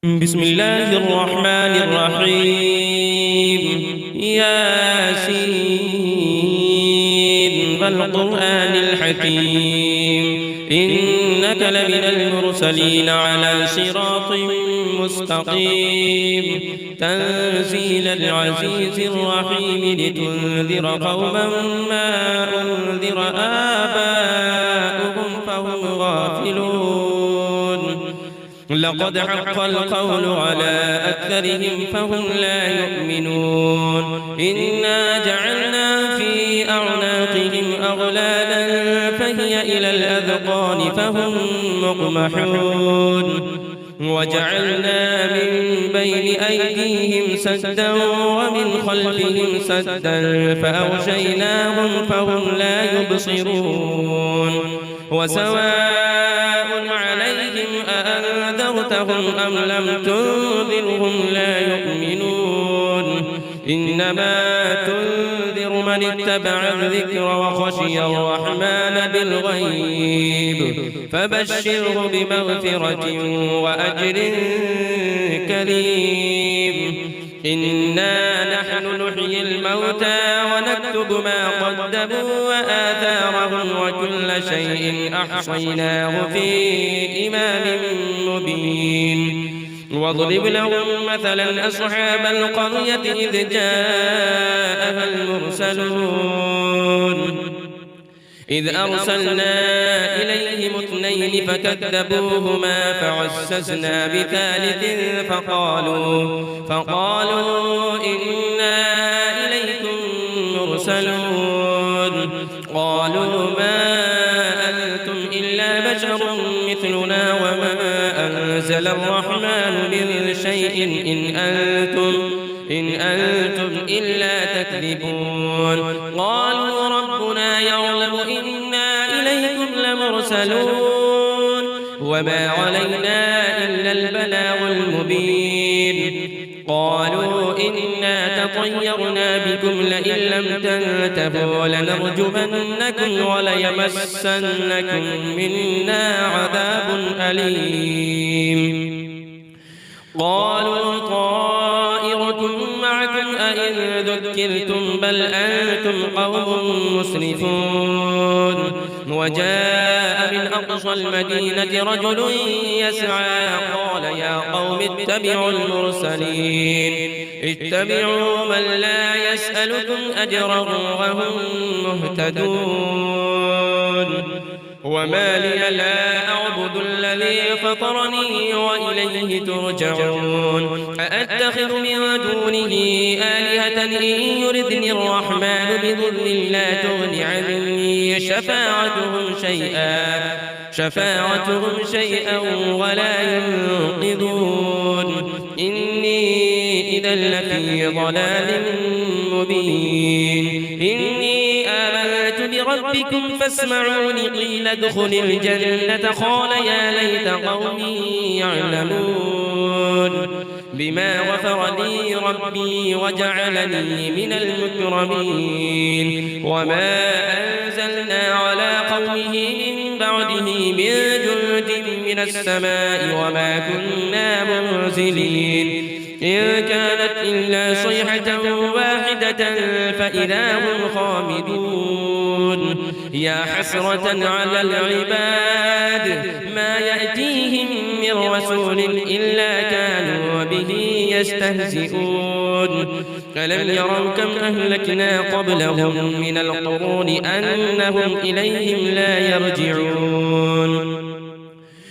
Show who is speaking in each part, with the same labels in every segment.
Speaker 1: بسم الله الرحمن الرحيم ياسين والقرآن الحكيم إنك لمن المرسلين على صراط مستقيم تنزيل العزيز الرحيم لتنذر قوما ما أنذر آباؤهم فهم غافلون لقد حق القول على أكثرهم فهم لا يؤمنون إنا جعلنا في أعناقهم أغلالا فهي إلى الأذقان فهم مقمحون وجعلنا من بين أيديهم سدا ومن خلفهم سدا فأغشيناهم فهم لا يبصرون وسواء عليهم أأنذرتهم أم لم تنذرهم لا يؤمنون إنما تنذر من اتبع الذكر وخشي الرحمن بالغيب فبشره بمغفرة وأجر كريم إنا نحن نحيي الموتى ونكتب ما قدموا وآثارهم وكل شيء أحصيناه في إمام مبين واضرب لهم مثلا أصحاب القرية إذ جاءها المرسلون إذ أرسلنا إليهم اثنين فكذبوهما فعززنا بثالث فقالوا إنا إليكم مرسلون قالوا ما أنتم إلا بشر مثلنا وما أنزل الرحمن من شيء إن أنتم إلا تكذبون قالوا ربنا يعلم إنا إليكم لمرسلون وما علينا إلا البلاغ المبين قالوا إنا تطيرنا بكم لئن لم تنتهوا لنرجمنكم وليمسنكم منا عذاب أليم قالوا طائركم معكم أئن ذكرتم بل أنتم قوم مسرفون وجاء من أقصى المدينة رجل يسعى قال يا قوم اتبعوا المرسلين اتبعوا من لا يسألكم أجرا وهم مهتدون وما لي لا أعبد الذي فطرني وإليه ترجعون أأتخذ من دونه آلهة إن يردني الرحمن بضر لا تغن عني شفاعتهم شيئا ولا ينقذون إني إذا لفي ضلال مبين إني آمنت بربكم فاسمعون قيل ادخل الجنة قال يا ليت قومي يعلمون بما غفر لي ربي وجعلني من المكرمين وما أنزلنا على قومه من بعده من جند من السماء وما كنا منزلين إن كانت إلا صيحة واحدة فإذا هم خامدون يا حسرة على العباد ما يأتيهم من رسول إلا كانوا به يستهزئون ألم يروا كم أهلكنا قبلهم من القرون أنهم إليهم لا يرجعون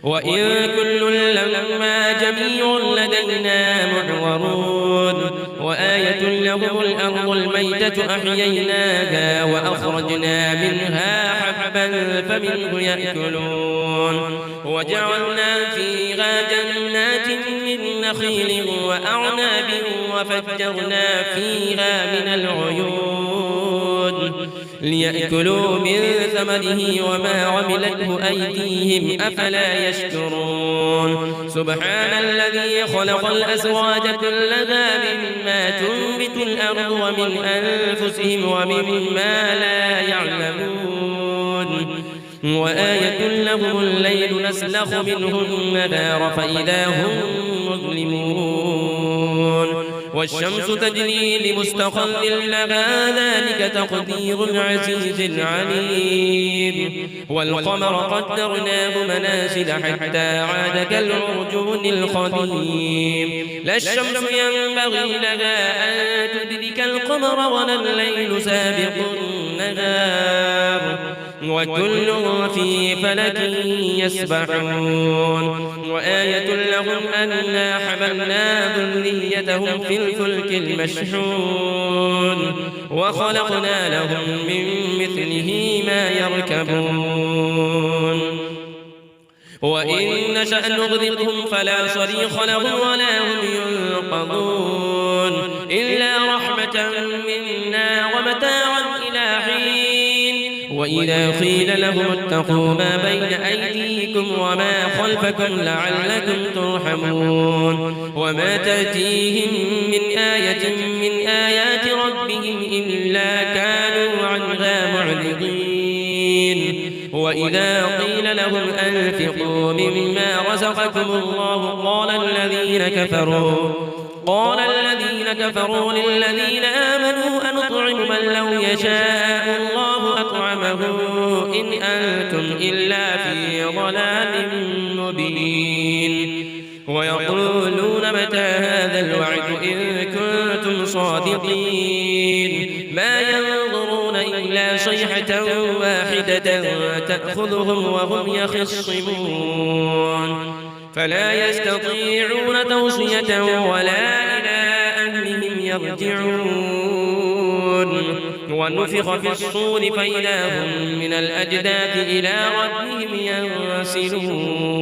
Speaker 1: وإن كل لما جميع لدينا محضرون وآية لهم الأرض الميتة أحييناها وأخرجنا منها حبا فمنه يأكلون وجعلنا فيها جنات من نخيل وأعناب وفجرنا فيها من العيون ليأكلوا من ثمره وما عملته أيديهم أفلا يشكرون سبحان الذي خلق الأزواج كلها مما تنبت الأرض ومن أنفسهم ومما لا يعلمون وآية لهم الليل نسلخ منه النهار فإذا هم مظلمون والشمس تجري لمستقر لها ذلك تقدير العزيز العليم والقمر قدرناه منازل حتى عاد كالعرجون القديم لا الشمس ينبغي لها أن تدرك القمر ولا الليل سابق النهار وكل في فلك يسبحون وآية لهم أنا حملنا ذريتهم في الفلك المشحون وخلقنا لهم من مثله ما يركبون وإن نشأ نغرقهم فلا صريخ لهم ولا هم ينقذون إلا رحمة منا ومتاعا إلى حين وإذا قيل لهم اتقوا ما بين أيديكم وما خلفكم لعلكم ترحمون وما تأتيهم من آية من آيات ربهم إلا كانوا عنها معرضين وإذا قيل لهم أنفقوا مما رزقكم الله قال الذين كفروا للذين آمنوا أنطعم من لو يشاء الله أطعمه إن أنتم إلا في ضلال مبين ويقولون متى هذا الوعد إن كنتم صادقين ما ينظرون إلا صيحة واحدة تأخذهم وهم يخصمون فلا يستطيعون توصية ولا إلى أهلهم يرجعون ونفخ في الصور فإذا هم من الأجداث إلى ربهم ينسلون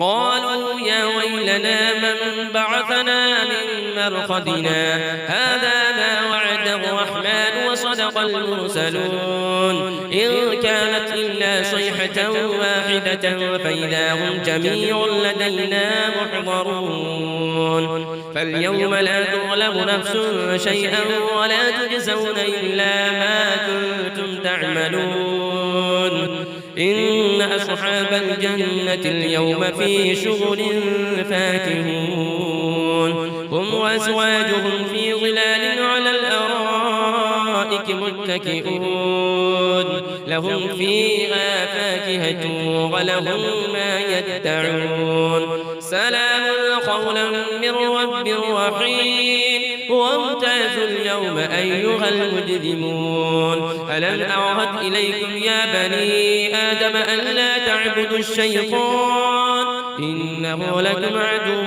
Speaker 1: قالوا يا ويلنا من بعثنا من مرقدنا هذا ما وعد الرحمن وصدق المرسلون إن كانت إلا صيحة واحدة فإذا هم جميع لدينا محضرون فاليوم لا تظلم نفس شيئا ولا تجزون إلا ما كنتم تعملون إن أصحاب الجنة اليوم في شغل فاكهون هم وأزواجهم في ظلال على الأرائك متكئون لهم فيها فاكهة ولهم ما يدعون سلام قولا من رب رحيم وامتازوا اليوم أيها المجرمون ألم أعهد إليكم يا بني آدم ألا تعبدوا الشيطان إنه لكم عدو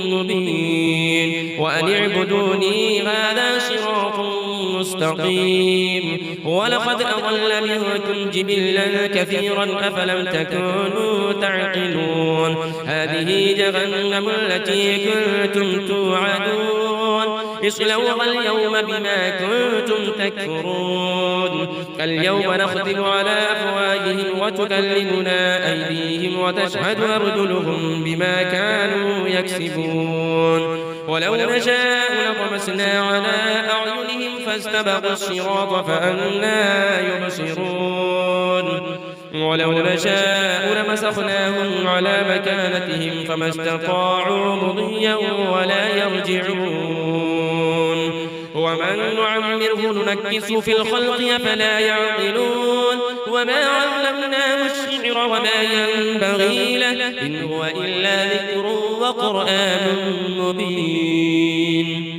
Speaker 1: مبين وأن اعبدوني هذا صراط مستقيم ولقد أضل منكم جبلا كثيرا أفلم تكونوا تعقلون هذه جهنم التي كنتم توعدون اصلوها اليوم بما كنتم تكفرون اليوم نختم على أفواههم وتكلمنا أيديهم وتشهد أرجلهم بما كانوا يكسبون ولو نشاء لطمسنا على أعينهم فاستبقوا الصراط فأنى يبصرون ولو نشاء لمسخناهم على مكانتهم فما استطاعوا مضيا ولا يرجعون ومن نعمره ننكسه في الخلق أفلا يعقلون وما علمناه الشعر وما ينبغي له إن هو إلا ذكر وقرآن مبين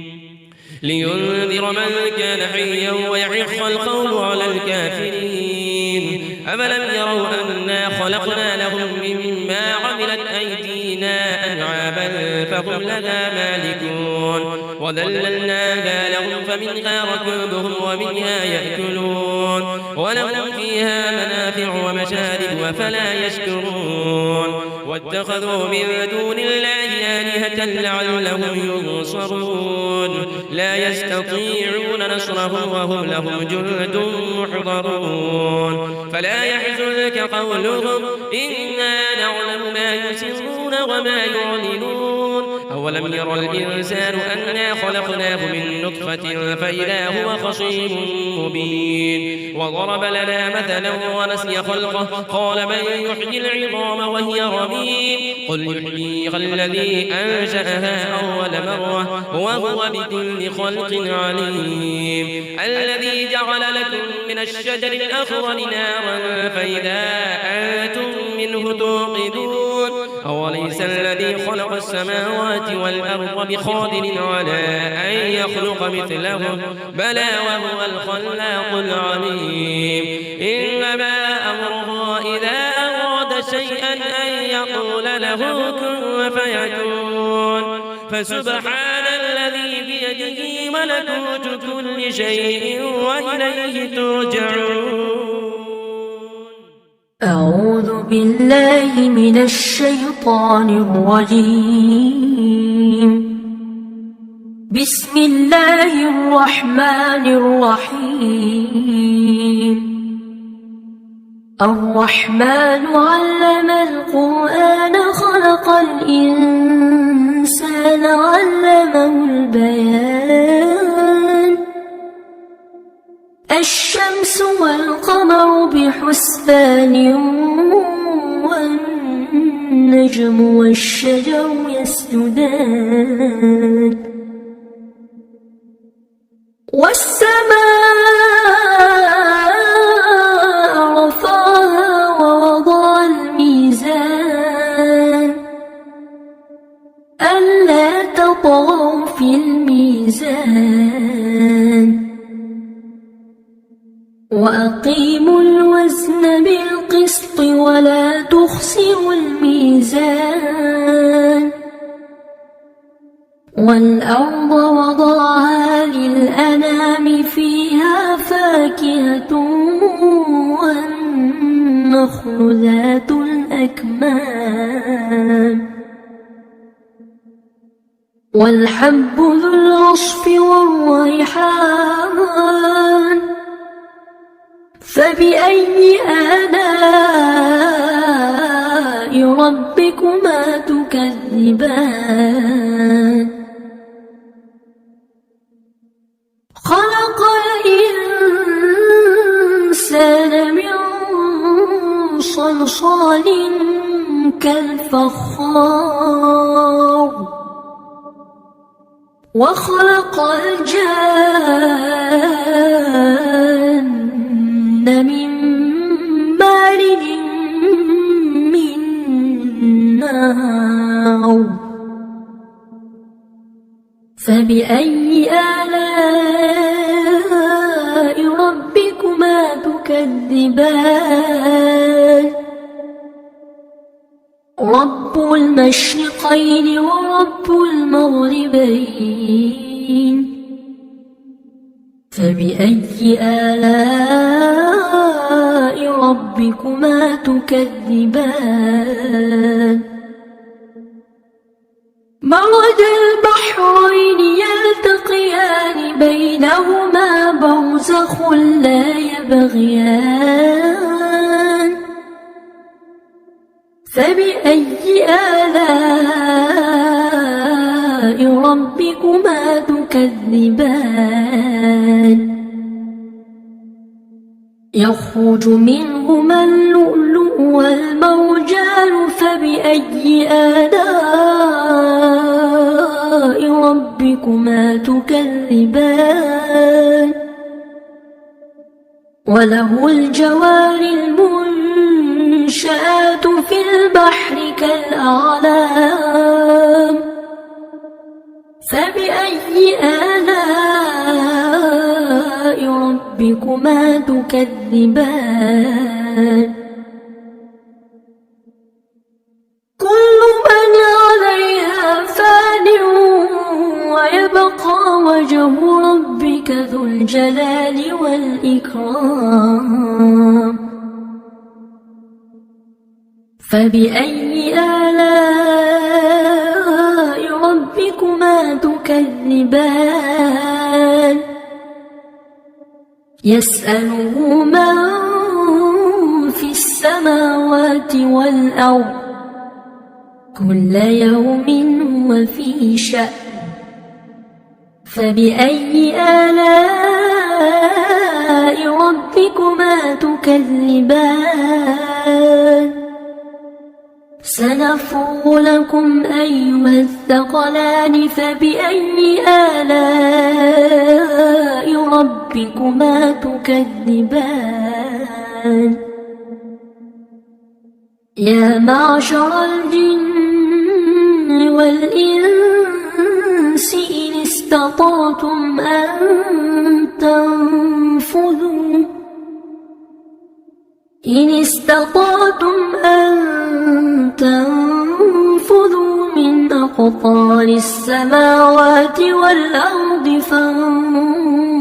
Speaker 1: لينذر من كان حيا ويحق القول على الكافرين أفلم يروا أنا خلقنا لهم مما عملت أيدينا أنعاما فهم لها مالكون وذللناها لهم فمنها ركوبهم ومنها يأكلون ولهم فيها منافع ومشارب أفلا يشكرون واتخذوا من دون الله آلهة لعلهم ينصرون لا يستطيعون نصرهم وهم لهم جند محضرون فلا يحزنك قولهم إنا نعلم ما يسرون وما يعلنون أو أولم ير الإنسان أنا خلقناه من نطفة فإذا هو خصيم مبين وضرب لنا مثلا ونسي خلقه قال من يحيي العظام وهي رميم قل يحييها الذي أنشأها أول مرة وهو بكل خلق عليم الذي جعل لكم من الشجر الأخضر نارا فإذا أنتم منه توقدون أوليس الذي خلق السماوات والأرض بقادر على أن يخلق مثلهم بلى وهو الخلاق العليم إنما أمره إذا أراد شيئا أن يقول له كن فيكون فسبحان الذي بيده ملكوت كل شيء وإليه ترجعون.
Speaker 2: أعوذ بالله من الشيطان الرجيم. بسم الله الرحمن الرحيم. الرحمن علم القرآن خلق الإنسان علمه البيان الشمس والقمر بحسبان والنجم والشجر يسجدان والسماء رفعها ووضع الميزان ألا تطغوا في الميزان وأقيموا الوزن بالقسط ولا تخسروا الميزان والأرض وضعها للأنام فيها فاكهة والنخل ذات الأكمام والحب ذو العصف والريحان فبأي آلاء ربكما تكذبان خلق الإنسان من صلصال كالفخار وخلق الجان من مارج من نار فبأي آلاء ربكما تكذبان رب المشرقين ورب المغربين فبأي آلاء ربكما تكذبان مرج البحرين يلتقيان بينهما برزخ لا يبغيان فبأي آلاء ربكما تكذبان يخرج منهما اللؤلؤ والمرجان فبأي آلاء ربكما تكذبان وله الجوار المنشآت في البحر كالأعلام فبأي آلاء ربكما تكذبان كل من عليها فان ويبقى وجه ربك ذو الجلال والإكرام فبأي آلاء ربكما تكذبان يسأله من في السماوات والأرض كل يوم هو في شأن فبأي آلاء ربكما تكذبان سنفرغ لكم أيها الثقلان فبأي آلاء ربكما تكذبان يا معشر الجن والإنس إن استطعتم أن تنفذوا من أقطار السماوات والأرض فانفذوا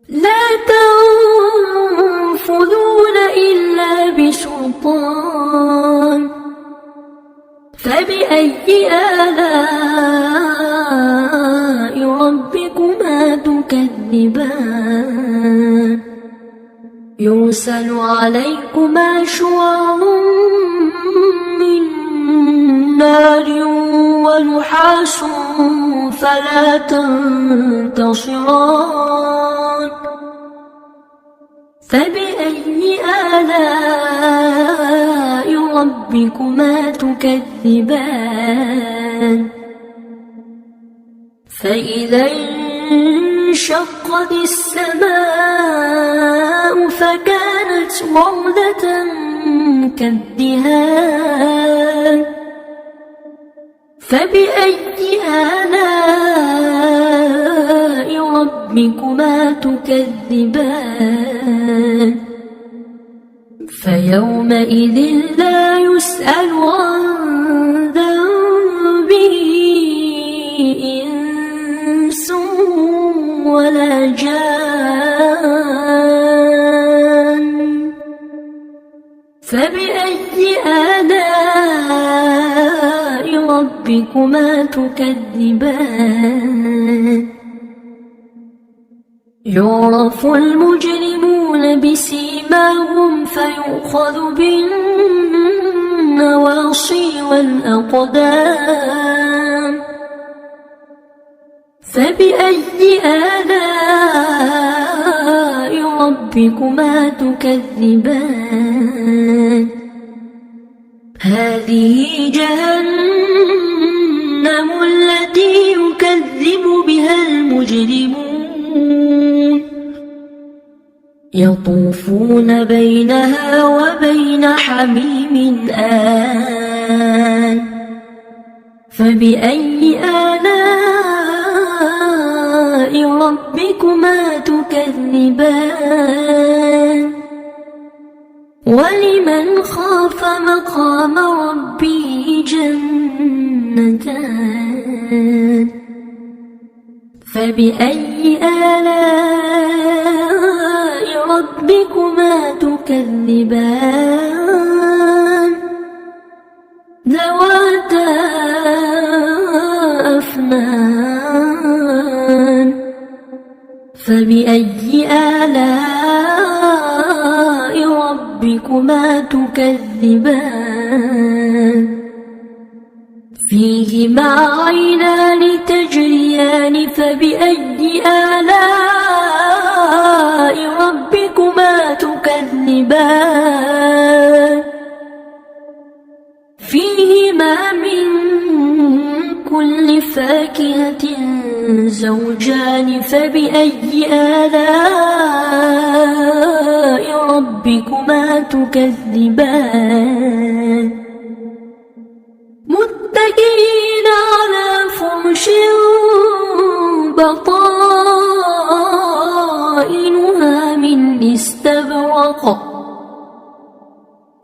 Speaker 2: لا تنفذون إلا بسلطان فبأي آلاء ربكما تكذبان يرسل عليكما شواظ من نار ونحاس فلا تنتصران فبأي آلاء ربكما تكذبان فإذا انشقت السماء فكانت وردة كالدهان فبأي آلاء ربكما تكذبان فيومئذ لا يسأل عن ذنبه إنس ولا جان فبأي آلاء ربكما تكذبان يعرف المجرمون بسيماهم فيؤخذ بالنواصي والأقدام فبأي آلاء ربكما تكذبان هذه جهنم التي يكذب بها المجرمون يطوفون بينها وبين حميم آن فبأي آلاء ربكما تكذبان ولمن خاف مقام ربه جنتان فبأي آلاء ربكما تكذبان ذواتا أفنان فبأي آلاء ربكما تكذبان فيهما عينان تجريان فبأي آلاء ربكما تكذبان فيهما من كل فاكهة زوجان فبأي آلاء ربكما تكذبان متكئين على فرش بطائنها من استبرق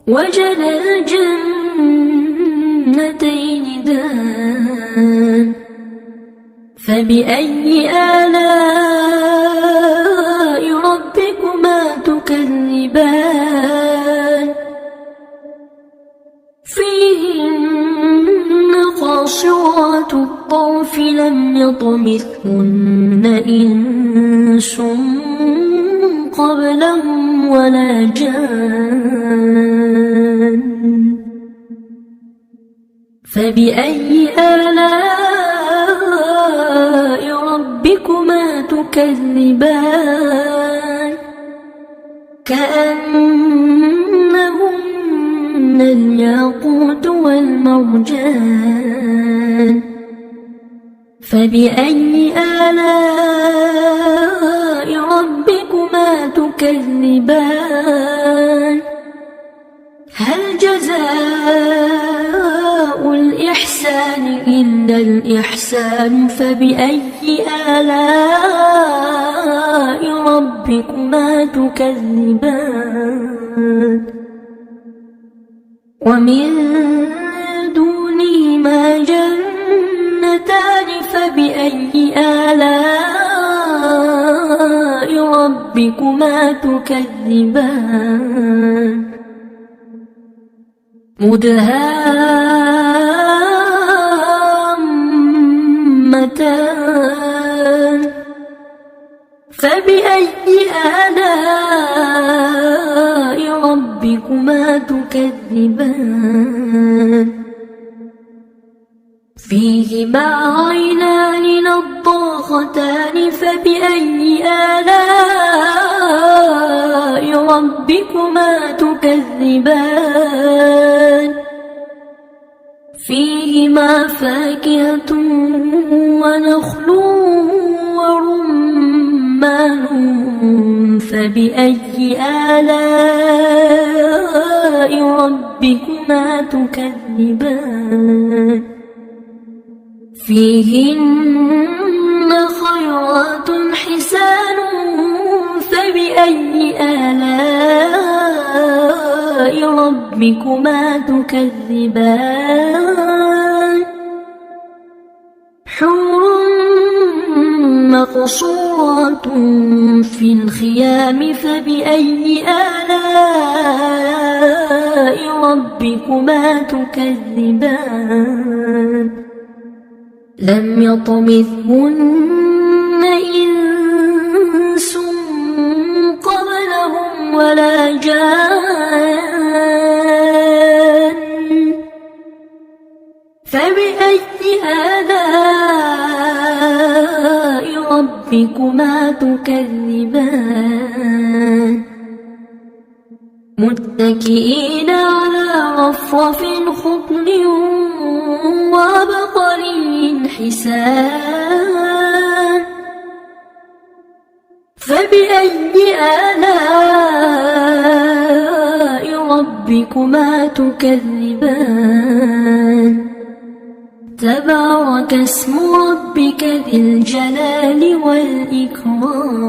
Speaker 2: وجنى الجنتين دان فبأي آلاء ربكما تكذبان فيهن قاصرات الطرف لم يطمثهن إنس قبلهم ولا جان فبأي آلاء ربكما تكذبان كأنهن الياقوت والمرجان فبأي آلاء ربكما تكذبان هل جزاء الإحسان إلا الإحسان فبأي آلاء ربكما تكذبان ومن دونهما جنتان فبأي آلاء ربكما تكذبان مدهامتان فبأي آلاء ربكما تكذبان فيهما عينان نضاختان فبأي آلاء ربكما تكذبان فيهما فاكهة ونخل ورمان فبأي آلاء ربكما تكذبان فيهن خيرات حسان فبأي آلاء ربكما تكذبان حور مقصورات في الخيام فبأي آلاء ربكما تكذبان لم يطمثهن إنس قبلهم ولا جان فبأي آلاء ربكما تكذبان متكئين على رفرف خضر وعبقري حسان فبأي آلاء ربكما تكذبان تبارك اسم ربك ذي الجلال والإكرام